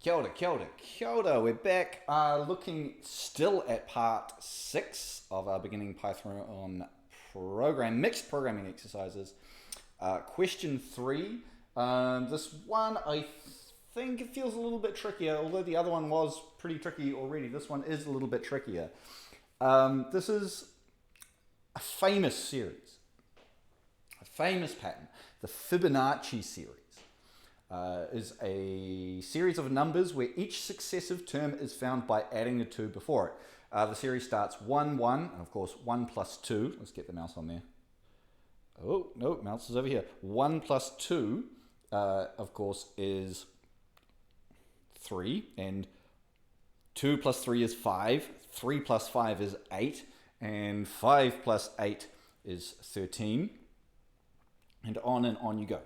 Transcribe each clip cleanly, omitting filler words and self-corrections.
Kia ora. We're back looking still at part 6 of our beginning Python mixed programming exercises. Question 3. This one, I think it feels a little bit trickier, although the other one was pretty tricky already. This one is a little bit trickier. This is a famous series, a famous pattern, the Fibonacci series. Is a series of numbers where each successive term is found by adding a 2 before it. The series starts 1, 1, and of course 1 plus 2. Let's get the mouse on there. Oh, no, mouse is over here. 1 plus 2, of course, is 3, and 2 plus 3 is 5, 3 plus 5 is 8, and 5 plus 8 is 13, and on you go.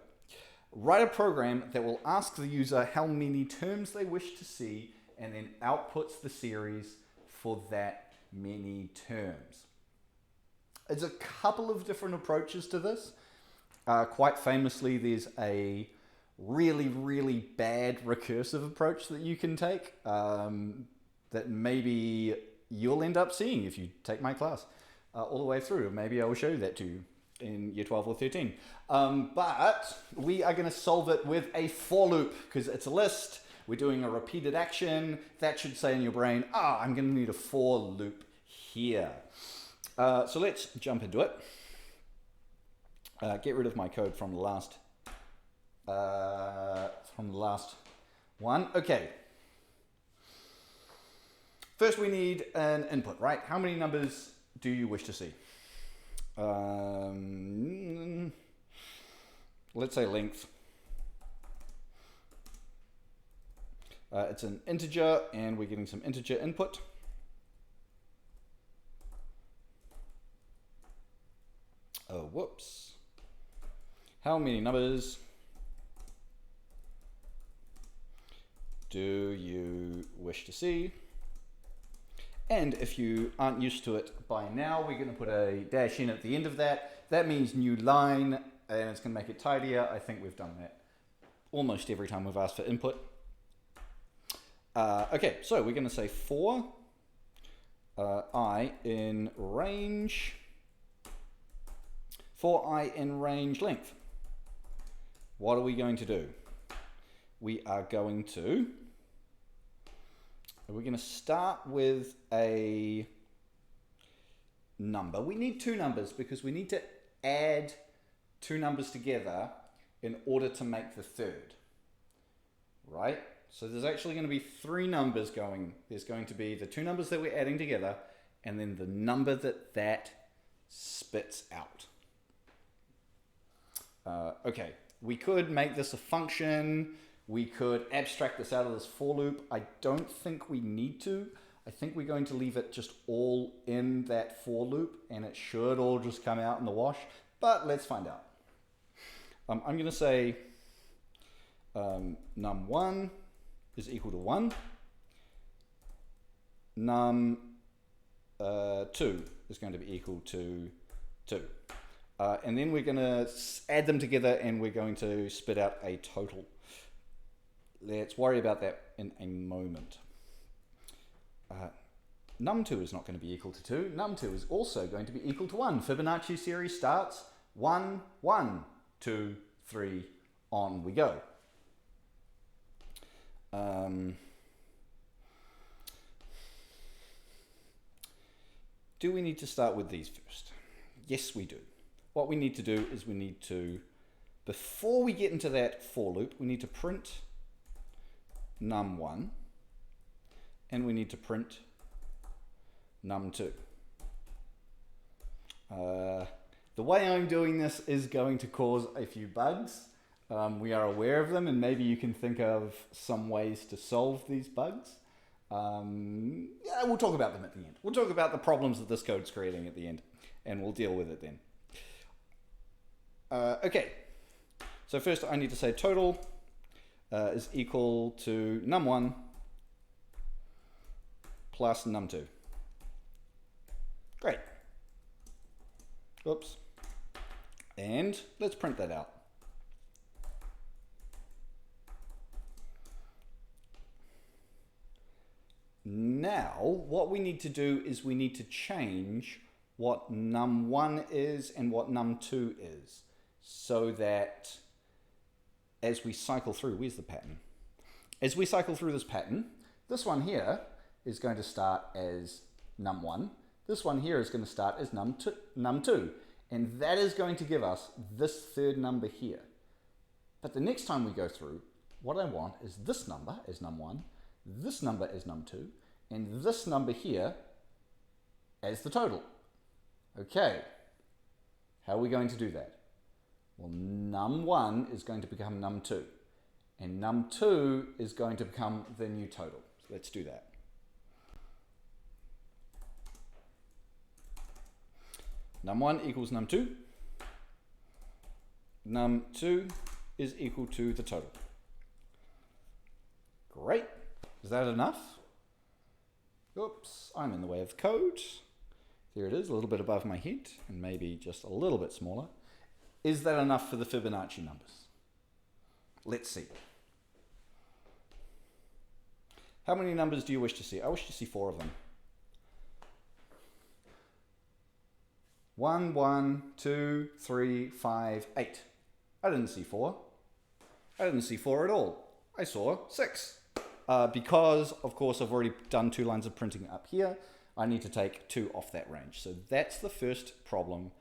Write a program that will ask the user how many terms they wish to see and then outputs the series for that many terms. There's a couple of different approaches to this. Quite famously, there's a really, really bad recursive approach that you can take that maybe you'll end up seeing if you take my class all the way through. Maybe I will show you that to you in year 12 or 13. But we are going to solve it with a for loop because it's a list. We're doing a repeated action. That should say in your brain, I'm going to need a for loop here. So let's jump into it. Get rid of my code from the last one. Okay. First we need an input, right? How many numbers do you wish to see? Let's say length. It's an integer and we're getting some integer input. Oh, whoops. How many numbers do you wish to see? And if you aren't used to it by now, we're going to put a dash in at the end of that. That means new line, and it's going to make it tidier. I think we've done that almost every time we've asked for input. Okay, so we're going to say for I in range length. What are we going to do? We're going to start with a number. We need 2 numbers because we need to add 2 numbers together in order to make the third, right? So there's actually going to be 3 numbers going. There's going to be the 2 numbers that we're adding together and then the number that spits out. Okay, we could make this a function. We could abstract this out of this for loop. I don't think we need to. I think we're going to leave it just all in that for loop and it should all just come out in the wash, but let's find out. I'm going to say num1 is equal to 1. Num2 is going to be equal to 2. And then we're going to add them together and we're going to spit out a total. Let's worry about that in a moment. Num2 is not going to be equal to 2. Num2 is also going to be equal to 1. Fibonacci series starts 1, 1, 2, 3, on we go. Do we need to start with these first? Yes, we do. What we need to do is we need to, before we get into that for loop, we need to print num1 and we need to print num2. The way I'm doing this is going to cause a few bugs. We are aware of them and maybe you can think of some ways to solve these bugs. Yeah, we'll talk about them at the end. We'll talk about the problems that this code's creating at the end and we'll deal with it then. Okay, so first I need to say total is equal to num1 plus num2. Great. Oops. And let's print that out. now what we need to do is we need to change what num1 is and what num2 is, so that as we cycle through, where's the pattern? As we cycle through this pattern, this one here is going to start as num1. This one here is going to start as num2. And that is going to give us this third number here. But the next time we go through, what I want is this number as num1, this number as num2, and this number here as the total. Okay, how are we going to do that? Well, num1 is going to become num2, and num2 is going to become the new total. So let's do that. Num1 equals num2. Num2 is equal to the total. Great. Is that enough? Oops, I'm in the way of the code. There it is, a little bit above my head, and maybe just a little bit smaller. Is that enough for the Fibonacci numbers? Let's see. How many numbers do you wish to see? I wish to see 4 of them. 1, 1, 2, 3, 5, 8. I didn't see 4. I didn't see 4 at all. I saw 6. Because, of course, I've already done 2 lines of printing up here, I need to take 2 off that range. So that's the first problem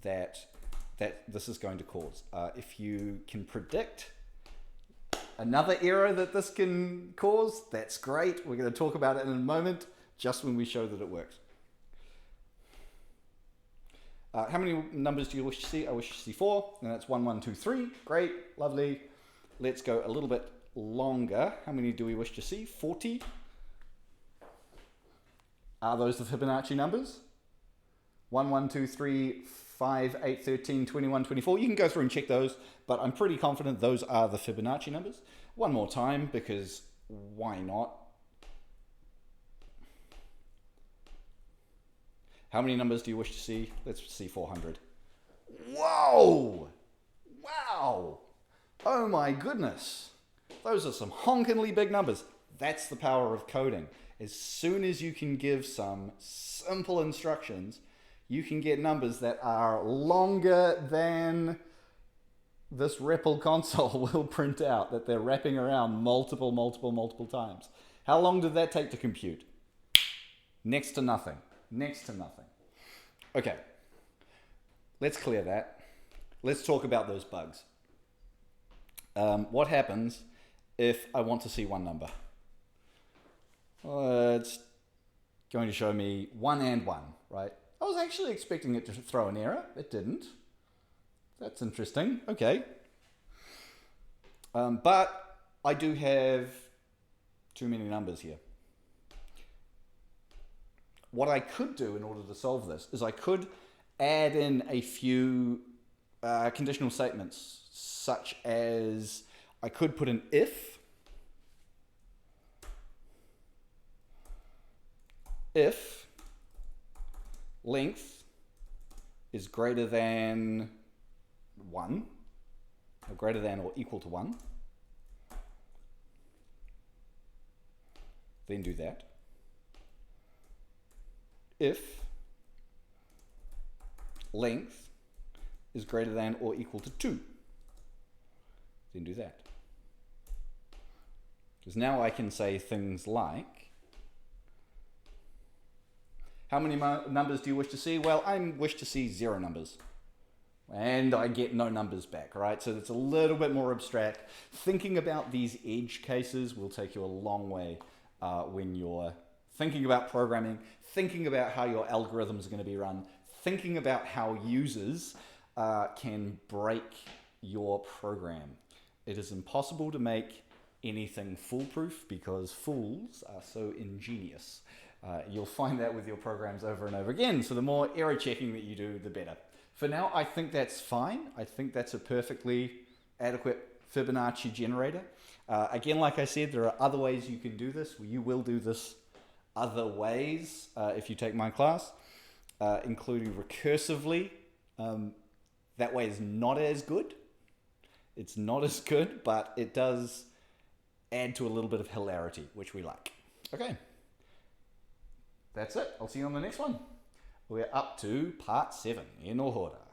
that this is going to cause. If you can predict another error that this can cause, that's great. We're going to talk about it in a moment, just when we show that it works. How many numbers do you wish to see? I wish to see 4, and that's 1, 1, 2, 3. Great, lovely. Let's go a little bit longer. How many do we wish to see? 40. Are those the Fibonacci numbers? 1, 1, 2, 3, 5, 8, 13, 21, 24. You can go through and check those, but I'm pretty confident those are the Fibonacci numbers. One more time, because why not? How many numbers do you wish to see? Let's see 400. Whoa! Wow! Oh my goodness! Those are some honkingly big numbers. That's the power of coding. As soon as you can give some simple instructions, you can get numbers that are longer than this REPL console will print out, that they're wrapping around multiple times. How long did that take to compute? Next to nothing. Next to nothing. Okay, let's clear that. Let's talk about those bugs. What happens if I want to see one number? It's going to show me 1 and 1, right? I was actually expecting it to throw an error. It didn't. That's interesting. Okay. But I do have too many numbers here. What I could do in order to solve this is I could add in a few conditional statements, such as I could put an if length is greater than 1, or greater than or equal to 1, then do that. If length is greater than or equal to 2, then do that. Because now I can say things like, how many numbers do you wish to see? Well, I wish to see 0 numbers. And I get no numbers back, right? So it's a little bit more abstract. Thinking about these edge cases will take you a long way when you're thinking about programming, thinking about how your algorithms are going to be run, thinking about how users can break your program. It is impossible to make anything foolproof because fools are so ingenious. You'll find that with your programs over and over again. So the more error checking that you do, the better. For now, I think that's fine. I think that's a perfectly adequate Fibonacci generator. Again, like I said, there are other ways you can do this. You will do this other ways if you take my class, including recursively. That way is not as good. It's not as good, but it does add to a little bit of hilarity, which we like. Okay. that's it. I'll see you on the next one. We're up to part 7. E no hora.